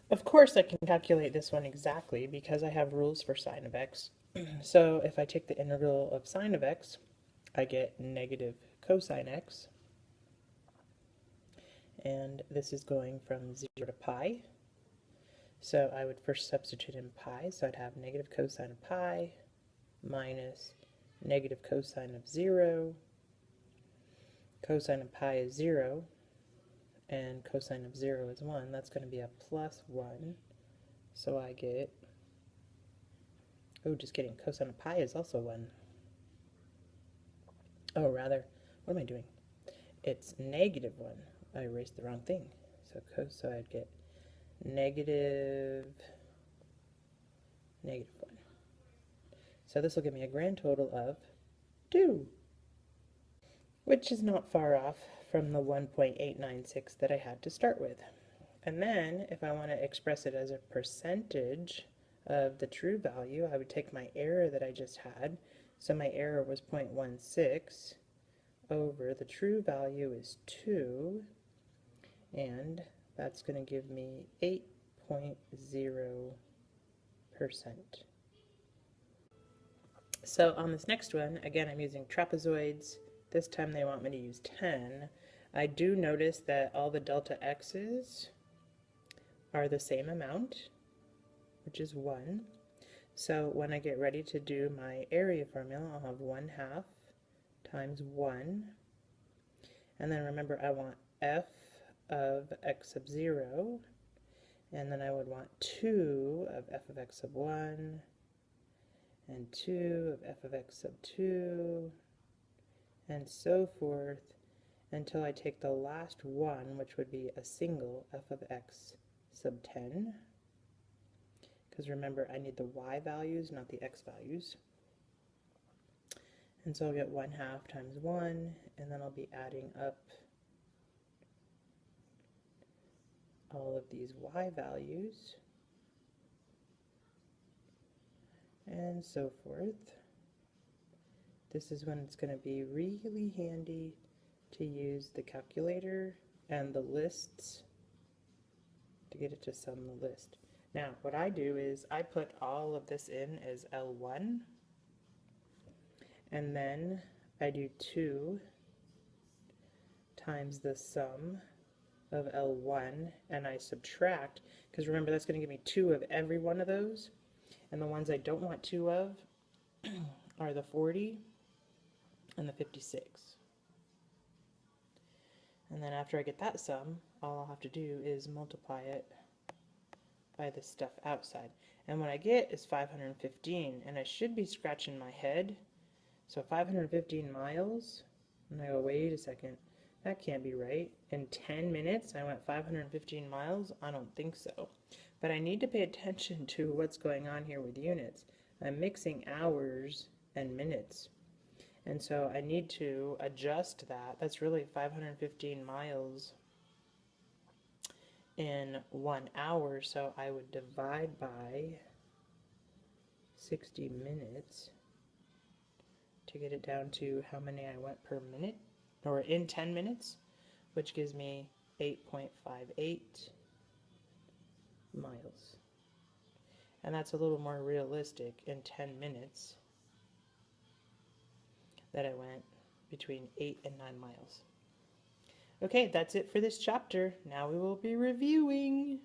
Of course I can calculate this one exactly because I have rules for sine of x. So if I take the integral of sine of x, I get negative cosine x, and this is going from 0 to pi. So I would first substitute in pi, so I'd have negative cosine of pi minus negative cosine of 0. Cosine of pi is 0, and cosine of 0 is 1. That's going to be a plus 1. So I get, oh, just kidding, cosine of pi is also 1. Oh, rather, what am I doing? It's negative 1. I erased the wrong thing. So I'd get negative 1. So this will give me a grand total of 2, which is not far off from the 1.896 that I had to start with. And then if I want to express it as a percentage of the true value, I would take my error that I just had. So my error was 0.16 over the true value is 2, and that's going to give me 8.0%. So on this next one, again, I'm using trapezoids. This time they want me to use 10. I do notice that all the delta x's are the same amount, which is 1. So when I get ready to do my area formula, I'll have 1/2 times 1. And then remember, I want f of x sub 0. And then I would want 2 of f of x sub 1. And 2 of f of x sub 2. And so forth until I take the last one, which would be a single f of x sub 10. Because remember, I need the y values, not the x values. And so I'll get 1/2 times 1, and then I'll be adding up all of these y values, and so forth. This is when it's going to be really handy to use the calculator and the lists to get it to sum the list. Now, what I do is I put all of this in as L1, and then I do 2 times the sum of L1, and I subtract, because remember that's going to give me 2 of every one of those, and the ones I don't want 2 of are the 40 and the 56. And then after I get that sum, all I'll have to do is multiply it by the stuff outside. And what I get is 515, and I should be scratching my head. So 515 miles, and I go, wait a second, that can't be right. In 10 minutes, I went 515 miles? I don't think so. But I need to pay attention to what's going on here with units. I'm mixing hours and minutes. And so I need to adjust that. That's really 515 miles in 1 hour, so I would divide by 60 minutes to get it down to how many I went per minute, or in 10 minutes, which gives me 8.58 miles. And that's a little more realistic in 10 minutes that I went between 8 and 9 miles. Okay, that's it for this chapter. Now we will be reviewing.